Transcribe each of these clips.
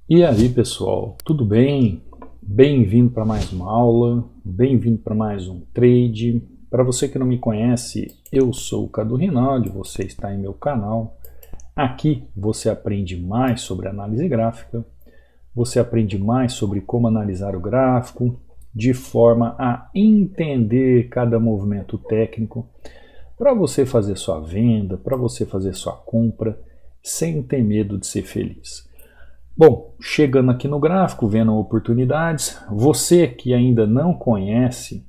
E aí pessoal, tudo bem? Bem-vindo para mais uma aula, bem-vindo para mais um trade. Para você que não me conhece, eu sou o Cadu Rinaldi, você está em meu canal. Aqui você aprende mais sobre análise gráfica, você aprende mais sobre como analisar o gráfico, de forma a entender cada movimento técnico, para você fazer sua venda, para você fazer sua compra, sem ter medo de ser feliz. Bom, chegando aqui no gráfico, vendo oportunidades, você que ainda não conhece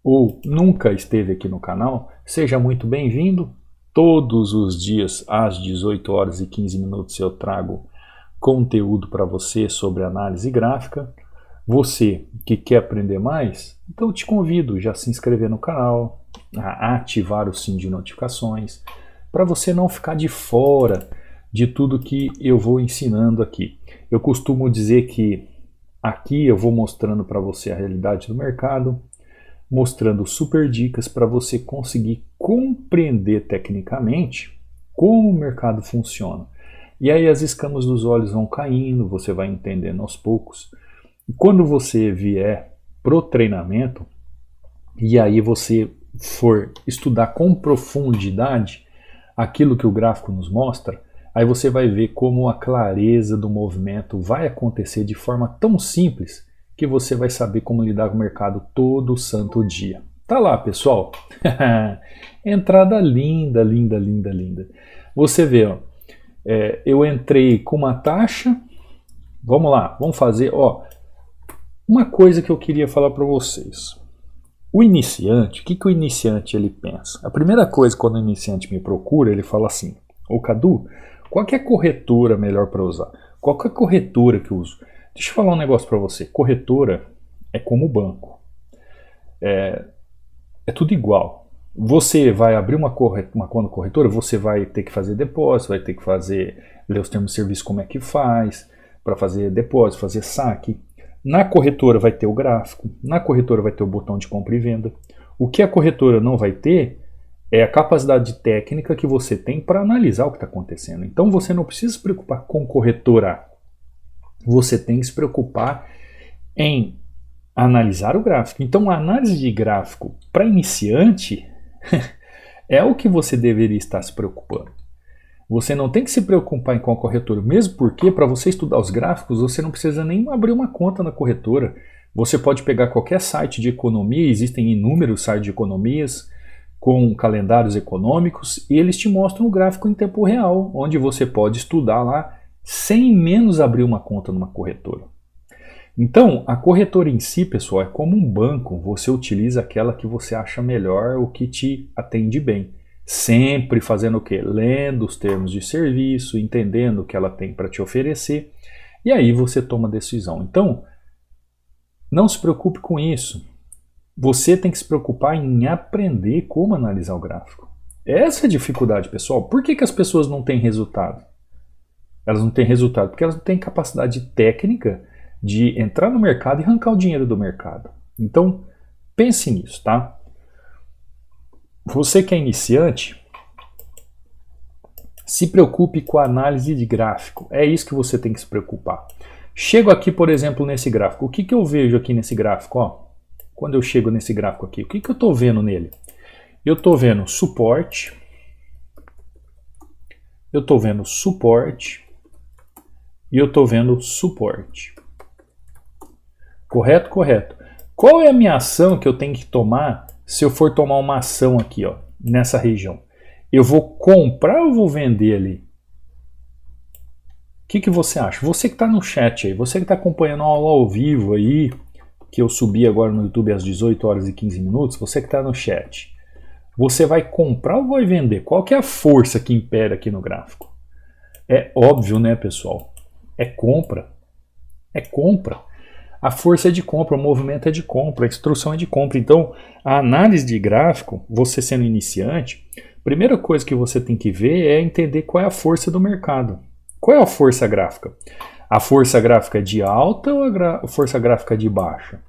ou nunca esteve aqui no canal, seja muito bem-vindo. Todos os dias às 18 horas e 15 minutos eu trago conteúdo para você sobre análise gráfica. Você que quer aprender mais, então eu te convido já a se inscrever no canal, a ativar o sininho de notificações, para você não ficar de fora de tudo que eu vou ensinando aqui. Eu costumo dizer que aqui eu vou mostrando para você a realidade do mercado, mostrando super dicas para você conseguir compreender tecnicamente como o mercado funciona. E aí as escamas dos olhos vão caindo, você vai entendendo aos poucos. E quando você vier pro treinamento, e aí você for estudar com profundidade aquilo que o gráfico nos mostra, aí você vai ver como a clareza do movimento vai acontecer de forma tão simples que você vai saber como lidar com o mercado todo santo dia. Tá lá, pessoal. Entrada linda, linda, linda, linda. Você vê, ó, eu entrei com uma taxa. Vamos lá, vamos fazer. Ó, uma coisa que eu queria falar para vocês. O iniciante, o que o iniciante ele pensa? A primeira coisa quando o iniciante me procura, ele fala assim: ô Cadu, qual que é a corretora melhor para usar? Qual que é a corretora que eu uso? Deixa eu falar um negócio para você. Corretora é como banco. É tudo igual. Você vai abrir uma conta no corretora, você vai ter que fazer depósito, vai ter que ler os termos de serviço, como é que faz, para fazer depósito, fazer saque. Na corretora vai ter o gráfico, na corretora vai ter o botão de compra e venda. O que a corretora não vai ter é a capacidade técnica que você tem para analisar o que está acontecendo. Então você não precisa se preocupar com corretora. Você tem que se preocupar em analisar o gráfico. Então a análise de gráfico para iniciante é o que você deveria estar se preocupando. Você não tem que se preocupar em qual corretora, mesmo porque para você estudar os gráficos você não precisa nem abrir uma conta na corretora. Você pode pegar qualquer site de economia, existem inúmeros sites de economias com calendários econômicos e eles te mostram o gráfico em tempo real, onde você pode estudar lá sem menos abrir uma conta numa corretora. Então, a corretora em si, pessoal, é como um banco. Você utiliza aquela que você acha melhor, o que te atende bem. Sempre fazendo o quê? Lendo os termos de serviço, entendendo o que ela tem para te oferecer, e aí você toma a decisão. Então, não se preocupe com isso. Você tem que se preocupar em aprender como analisar o gráfico. Essa é a dificuldade, pessoal. Por que as pessoas não têm resultado? Elas não têm resultado porque elas não têm capacidade técnica de entrar no mercado e arrancar o dinheiro do mercado. Então, pense nisso, tá? Você que é iniciante, se preocupe com a análise de gráfico. É isso que você tem que se preocupar. Chego aqui, por exemplo, nesse gráfico. O que eu vejo aqui nesse gráfico? Ó, quando eu chego nesse gráfico aqui, o que eu estou vendo nele? Eu estou vendo suporte. Eu estou vendo suporte. E eu estou vendo suporte. Correto? Correto. Qual é a minha ação que eu tenho que tomar se eu for tomar uma ação aqui, ó, nessa região? Eu vou comprar ou vou vender ali? O que você acha? Você que está no chat aí, você que está acompanhando a aula ao vivo aí, que eu subi agora no YouTube às 18 horas e 15 minutos, você que está no chat, você vai comprar ou vai vender? Qual que é a força que impera aqui no gráfico? É óbvio, né, pessoal? É compra. É compra. A força é de compra, o movimento é de compra, a instrução é de compra. Então, a análise de gráfico, você sendo iniciante, a primeira coisa que você tem que ver é entender qual é a força do mercado. Qual é a força gráfica? A força gráfica é de alta ou a força gráfica é de baixa?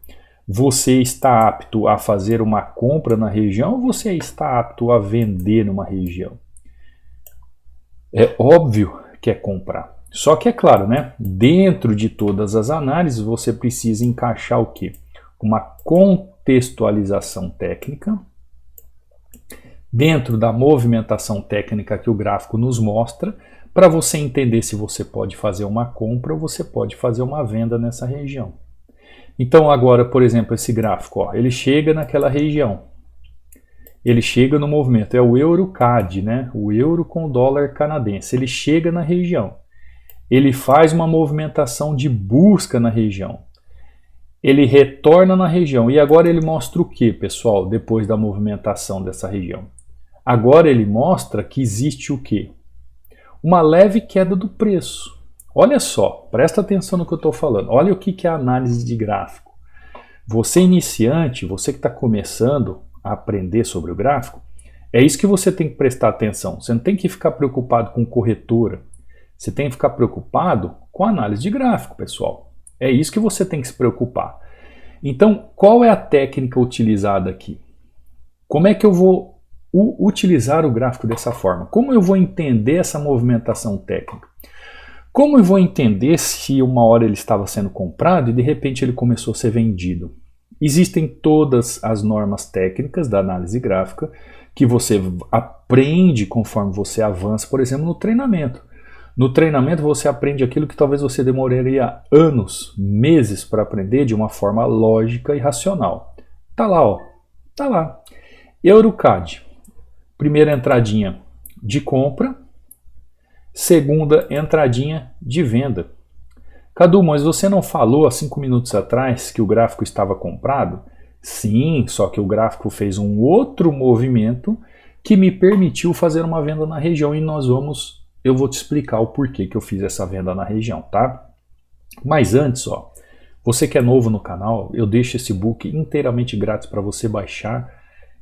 Você está apto a fazer uma compra na região ou você está apto a vender numa região? É óbvio que é comprar. Só que é claro, né? Dentro de todas as análises você precisa encaixar o quê? Uma contextualização técnica dentro da movimentação técnica que o gráfico nos mostra, para você entender se você pode fazer uma compra ou você pode fazer uma venda nessa região. Então agora, por exemplo, esse gráfico, ó, ele chega naquela região. Ele chega no movimento, é o euro-CAD, né? O euro com o dólar canadense. Ele chega na região. Ele faz uma movimentação de busca na região. Ele retorna na região. E agora ele mostra o que, pessoal, depois da movimentação dessa região? Agora ele mostra que existe o quê? Uma leve queda do preço. Olha só, presta atenção no que eu estou falando. Olha o que é a análise de gráfico. Você iniciante, você que está começando a aprender sobre o gráfico, é isso que você tem que prestar atenção. Você não tem que ficar preocupado com corretora. Você tem que ficar preocupado com a análise de gráfico, pessoal. É isso que você tem que se preocupar. Então, qual é a técnica utilizada aqui? Como é que eu vou utilizar o gráfico dessa forma? Como eu vou entender essa movimentação técnica? Como eu vou entender se uma hora ele estava sendo comprado e de repente ele começou a ser vendido? Existem todas as normas técnicas da análise gráfica que você aprende conforme você avança, por exemplo, no treinamento. No treinamento você aprende aquilo que talvez você demoraria anos, meses para aprender de uma forma lógica e racional. Tá lá, ó. Tá lá. EuroCAD. Primeira entradinha de compra. Segunda entradinha de venda. Cadu, mas você não falou há 5 minutos atrás que o gráfico estava comprado? Sim, só que o gráfico fez um outro movimento que me permitiu fazer uma venda na região e eu vou te explicar o porquê que eu fiz essa venda na região, tá? Mas antes, ó, você que é novo no canal, eu deixo esse e-book inteiramente grátis para você baixar.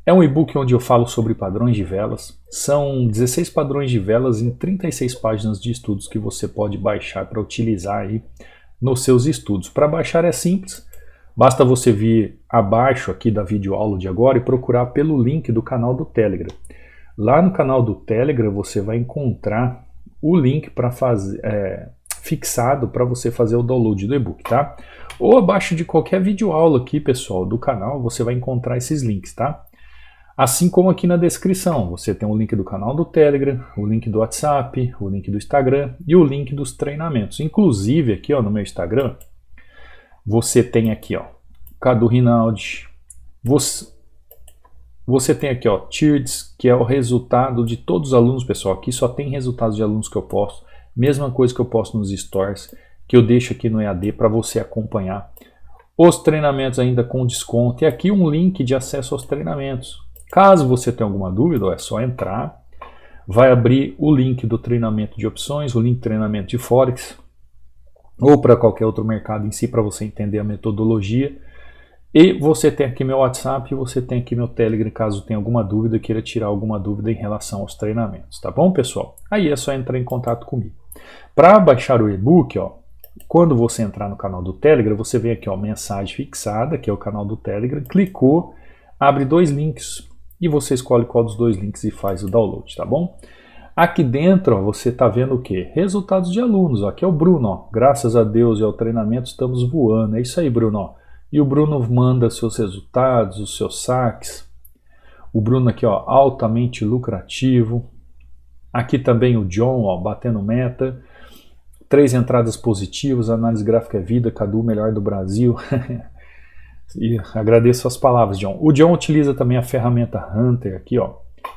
É um e-book onde eu falo sobre padrões de velas. São 16 padrões de velas em 36 páginas de estudos que você pode baixar para utilizar aí nos seus estudos. Para baixar é simples, basta você vir abaixo aqui da videoaula de agora e procurar pelo link do canal do Telegram. Lá no canal do Telegram você vai encontrar o link para fazer fixado para você fazer o download do e-book, tá? Ou abaixo de qualquer videoaula aqui, pessoal, do canal, você vai encontrar esses links, tá? Assim como aqui na descrição, você tem o link do canal do Telegram, o link do WhatsApp, o link do Instagram e o link dos treinamentos. Inclusive aqui, ó, no meu Instagram, você tem aqui, ó, Cadu Rinaldi. Você tem aqui, ó, Tirdes, que é o resultado de todos os alunos, pessoal. Aqui só tem resultados de alunos que eu posto. Mesma coisa que eu posto nos stories, que eu deixo aqui no EAD para você acompanhar. Os treinamentos ainda com desconto. E aqui um link de acesso aos treinamentos. Caso você tenha alguma dúvida, é só entrar. Vai abrir o link do treinamento de opções, o link de treinamento de Forex, ou para qualquer outro mercado em si, para você entender a metodologia. E você tem aqui meu WhatsApp e você tem aqui meu Telegram, caso tenha alguma dúvida, queira tirar alguma dúvida em relação aos treinamentos, tá bom, pessoal? Aí é só entrar em contato comigo. Para baixar o e-book, ó, quando você entrar no canal do Telegram, você vem aqui, ó, mensagem fixada, que é o canal do Telegram, clicou, abre 2 links e você escolhe qual dos 2 links e faz o download, tá bom? Aqui dentro, ó, você está vendo o quê? Resultados de alunos, ó. Aqui é o Bruno, ó. Graças a Deus e ao treinamento estamos voando, é isso aí, Bruno, ó. E o Bruno manda seus resultados, os seus saques. O Bruno aqui, ó, altamente lucrativo. Aqui também o John, ó, batendo meta. 3 entradas positivas, análise gráfica é vida, Cadu, melhor do Brasil. E agradeço as palavras, John. O John utiliza também a ferramenta Hunter aqui, ó.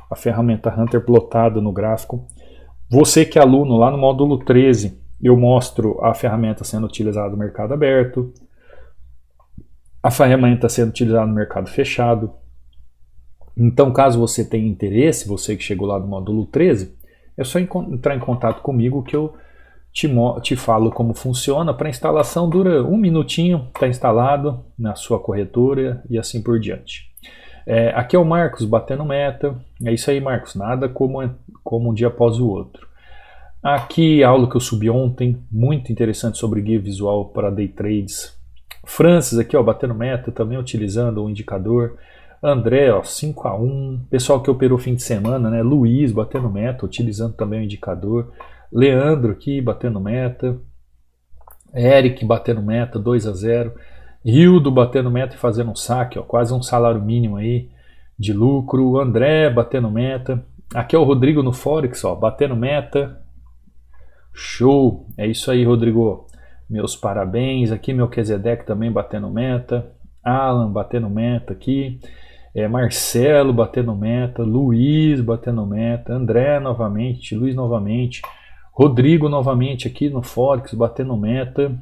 A ferramenta Hunter plotada no gráfico. Você que é aluno, lá no módulo 13, eu mostro a ferramenta sendo utilizada no mercado aberto. A ferramenta sendo utilizada no mercado fechado. Então, caso você tenha interesse, você que chegou lá no módulo 13, é só entrar em contato comigo que eu te falo como funciona. Para instalação dura 1 minutinho, está instalado na sua corretora e assim por diante. Aqui é o Marcos batendo meta. É isso aí, Marcos, nada como um dia após o outro. Aqui a aula que eu subi ontem, muito interessante sobre guia visual para day trades. Francis aqui, ó, batendo meta, também utilizando o indicador. André, ó, 5-1. Pessoal que operou fim de semana, né? Luiz batendo meta, utilizando também o indicador. Leandro aqui batendo meta. Eric batendo meta, 2-0. Hildo batendo meta e fazendo um saque, ó, quase um salário mínimo aí de lucro. André batendo meta. Aqui é o Rodrigo no Forex, ó, batendo meta. Show! É isso aí, Rodrigo. Meus parabéns. Aqui Melquisedeque também batendo meta. Alan batendo meta aqui. Marcelo batendo meta. Luiz batendo meta. André novamente. Luiz novamente. Rodrigo novamente aqui no Forex batendo meta.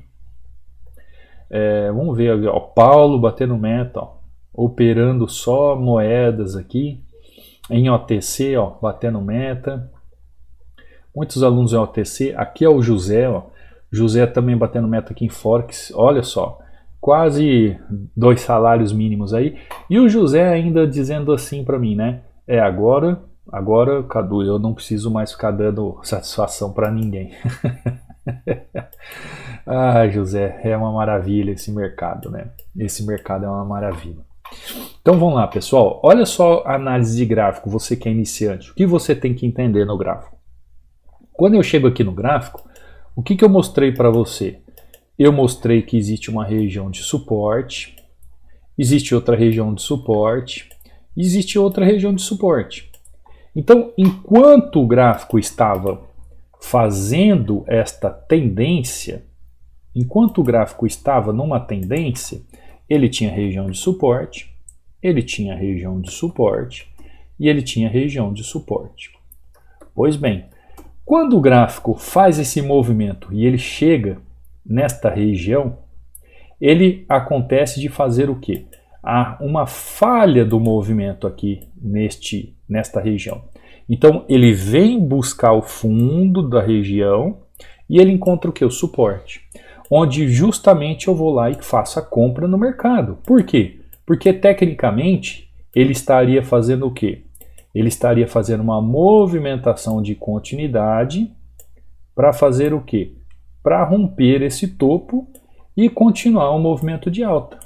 Vamos ver, ó, Paulo batendo meta, ó, operando só moedas aqui. Em OTC, ó, batendo meta. Muitos alunos em OTC. Aqui é o José, ó. José também batendo meta aqui em Forex. Olha só, quase 2 salários mínimos aí. E o José ainda dizendo assim para mim, né? Agora, Cadu, eu não preciso mais ficar dando satisfação para ninguém. Ah, José, é uma maravilha esse mercado, né? Esse mercado é uma maravilha. Então vamos lá, pessoal. Olha só a análise de gráfico, você que é iniciante. O que você tem que entender no gráfico? Quando eu chego aqui no gráfico, o que eu mostrei para você? Eu mostrei que existe uma região de suporte, existe outra região de suporte, existe outra região de suporte. Então, enquanto o gráfico estava fazendo esta tendência, enquanto o gráfico estava numa tendência, ele tinha região de suporte, ele tinha região de suporte e ele tinha região de suporte. Pois bem, quando o gráfico faz esse movimento e ele chega nesta região, ele acontece de fazer o quê? Há uma falha do movimento aqui nesta região. Então ele vem buscar o fundo da região e ele encontra o que? O suporte. Onde justamente eu vou lá e faço a compra no mercado. Por quê? Porque tecnicamente ele estaria fazendo o quê? Ele estaria fazendo uma movimentação de continuidade para fazer o quê? Para romper esse topo e continuar o movimento de alta.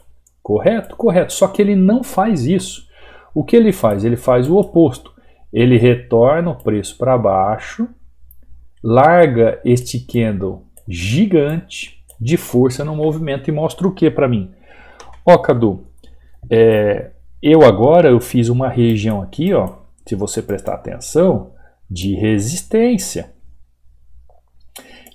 Correto? Correto. Só que ele não faz isso. O que ele faz? Ele faz o oposto. Ele retorna o preço para baixo, larga este candle gigante de força no movimento e mostra o que para mim? Ó, Cadu, eu fiz uma região aqui, ó, se você prestar atenção, de resistência.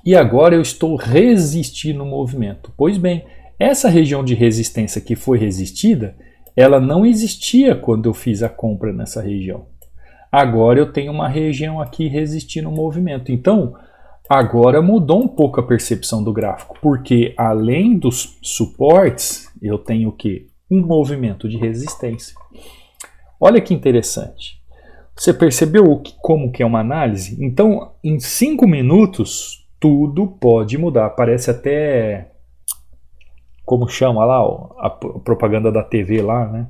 E agora eu estou resistindo o movimento. Pois bem, essa região de resistência que foi resistida, ela não existia quando eu fiz a compra nessa região. Agora eu tenho uma região aqui resistindo o movimento. Então, agora mudou um pouco a percepção do gráfico, porque além dos suportes, eu tenho o quê? Um movimento de resistência. Olha que interessante. Você percebeu como que é uma análise? Então, em 5 minutos, tudo pode mudar. Parece até, como chama lá, ó, a propaganda da TV lá, né?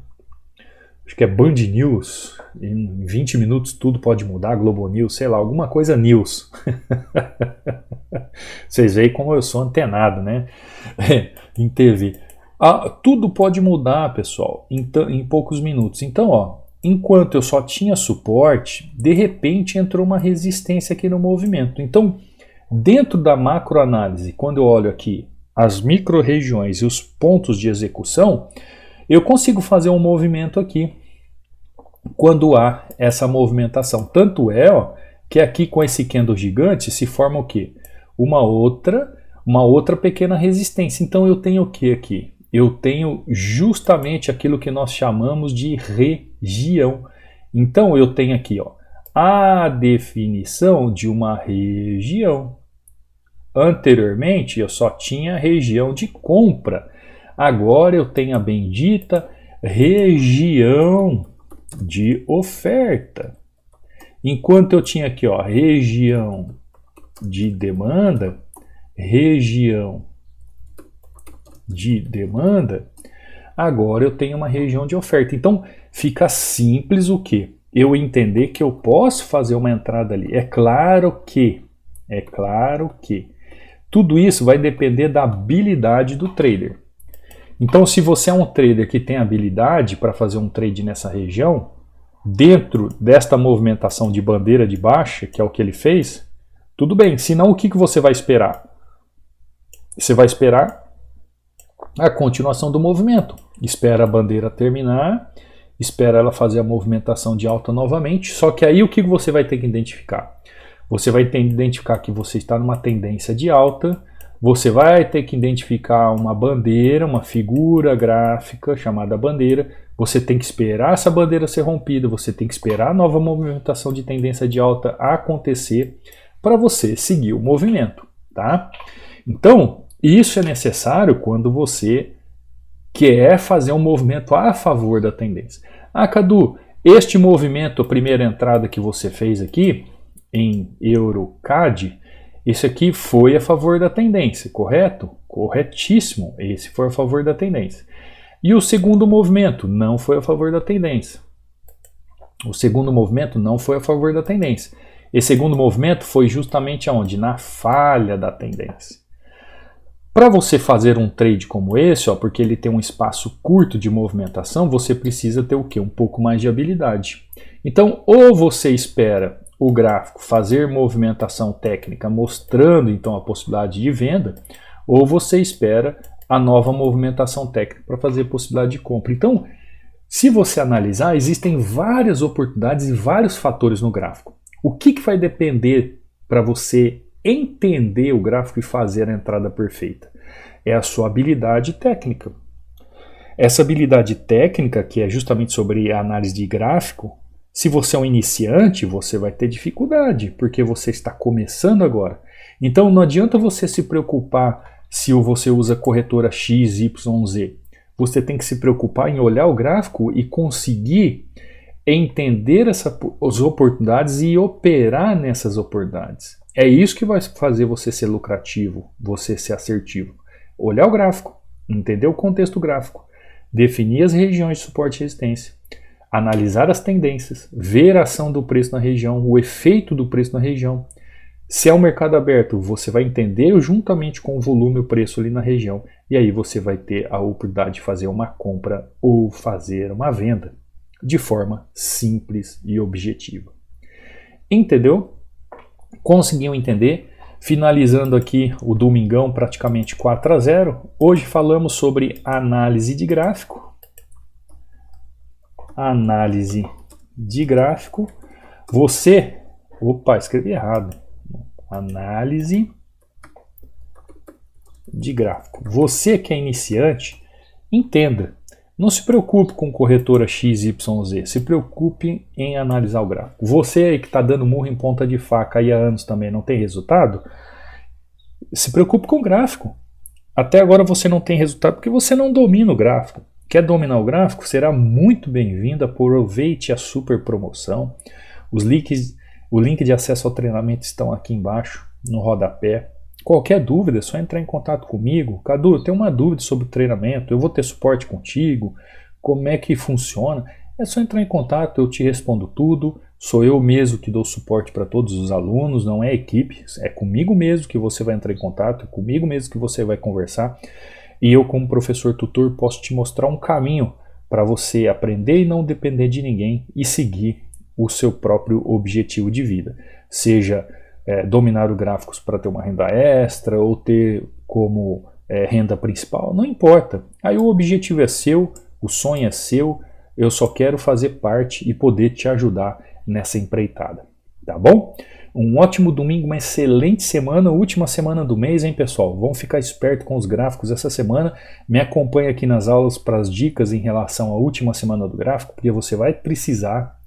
Acho que é Band News. Em 20 minutos tudo pode mudar, Globo News, sei lá, alguma coisa news. Vocês veem como eu sou antenado, né? Em TV. Tudo pode mudar, pessoal, em poucos minutos. Então, ó, enquanto eu só tinha suporte, de repente entrou uma resistência aqui no movimento. Então, dentro da macroanálise, quando eu olho aqui as micro-regiões e os pontos de execução, eu consigo fazer um movimento aqui quando há essa movimentação. Tanto é, ó, que aqui com esse candle gigante se forma o quê? Uma outra pequena resistência. Então eu tenho o que aqui? Eu tenho justamente aquilo que nós chamamos de região. Então eu tenho aqui, ó, a definição de uma região. Anteriormente eu só tinha região de compra. Agora eu tenho a bendita região de oferta. Enquanto eu tinha aqui, ó, região de demanda, agora eu tenho uma região de oferta. Então fica simples o que? Eu entender que eu posso fazer uma entrada ali. É claro que tudo isso vai depender da habilidade do trader. Então, se você é um trader que tem habilidade para fazer um trade nessa região, dentro desta movimentação de bandeira de baixa, que é o que ele fez, Tudo bem, senão o que você vai esperar? Você vai esperar a continuação do movimento. Espera a bandeira terminar, espera ela fazer a movimentação de alta novamente, só que aí o que você vai ter que identificar? Você vai ter que identificar que você está numa tendência de alta, você vai ter que identificar uma bandeira, uma figura gráfica chamada bandeira, você tem que esperar essa bandeira ser rompida, você tem que esperar a nova movimentação de tendência de alta acontecer para você seguir o movimento, tá? Então, isso é necessário quando você quer fazer um movimento a favor da tendência. Ah, Cadu, este movimento, a primeira entrada que você fez aqui, em EuroCAD, esse aqui foi a favor da tendência, correto? Corretíssimo, esse foi a favor da tendência. E o segundo movimento não foi a favor da tendência. O segundo movimento não foi a favor da tendência. Esse segundo movimento foi justamente aonde? Na falha da tendência. Para você fazer um trade como esse, ó, porque ele tem um espaço curto de movimentação, você precisa ter o quê? Um pouco mais de habilidade. Então, ou você espera o gráfico fazer movimentação técnica mostrando então a possibilidade de venda, ou você espera a nova movimentação técnica para fazer possibilidade de compra. Então, se você analisar, existem várias oportunidades e vários fatores no gráfico. O que vai depender para você entender o gráfico e fazer a entrada perfeita? É a sua habilidade técnica. Essa habilidade técnica, que é justamente sobre a análise de gráfico, se você é um iniciante, você vai ter dificuldade, porque você está começando agora. Então não adianta você se preocupar se você usa corretora X, Y, Z. Você tem que se preocupar em olhar o gráfico e conseguir entender as oportunidades e operar nessas oportunidades. É isso que vai fazer você ser lucrativo, você ser assertivo. Olhar o gráfico, entender o contexto gráfico, definir as regiões de suporte e resistência, analisar as tendências, ver a ação do preço na região, o efeito do preço na região. Se é um mercado aberto, você vai entender juntamente com o volume o preço ali na região, e aí você vai ter a oportunidade de fazer uma compra ou fazer uma venda de forma simples e objetiva. Entendeu? Conseguiu entender? Finalizando aqui o domingão praticamente 4-0, hoje falamos sobre análise de gráfico. Análise de gráfico. Você... Opa, escrevi errado. Análise de gráfico. Você que é iniciante, entenda. Não se preocupe com corretora XYZ, se preocupe em analisar o gráfico. Você aí que está dando murro em ponta de faca aí há anos também não tem resultado, se preocupe com o gráfico. Até agora você não tem resultado porque você não domina o gráfico. Quer dominar o gráfico? Será muito bem-vindo, aproveite a super promoção. O link de acesso ao treinamento estão aqui embaixo, no rodapé. Qualquer dúvida é só entrar em contato comigo. Cadu, eu tenho uma dúvida sobre o treinamento, eu vou ter suporte contigo, como é que funciona? É só entrar em contato, eu te respondo tudo. Sou eu mesmo que dou suporte para todos os alunos, não é equipe, é comigo mesmo que você vai entrar em contato, é comigo mesmo que você vai conversar. E eu, como professor tutor, posso te mostrar um caminho para você aprender e não depender de ninguém e seguir o seu próprio objetivo de vida. Seja dominar os gráficos para ter uma renda extra ou ter como renda principal, não importa. Aí o objetivo é seu, o sonho é seu, eu só quero fazer parte e poder te ajudar nessa empreitada, tá bom? Um ótimo domingo, uma excelente semana, última semana do mês, hein, pessoal? Vamos ficar esperto com os gráficos essa semana. Me acompanhe aqui nas aulas para as dicas em relação à última semana do gráfico, porque você vai precisar.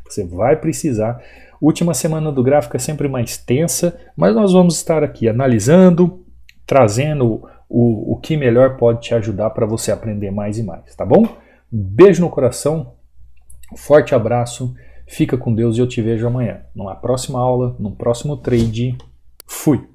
Você vai precisar. Última semana do gráfico é sempre mais tensa, mas nós vamos estar aqui analisando, trazendo o que melhor pode te ajudar para você aprender mais e mais, tá bom? Beijo no coração, forte abraço. Fica com Deus e eu te vejo amanhã, numa próxima aula, num próximo trade. Fui!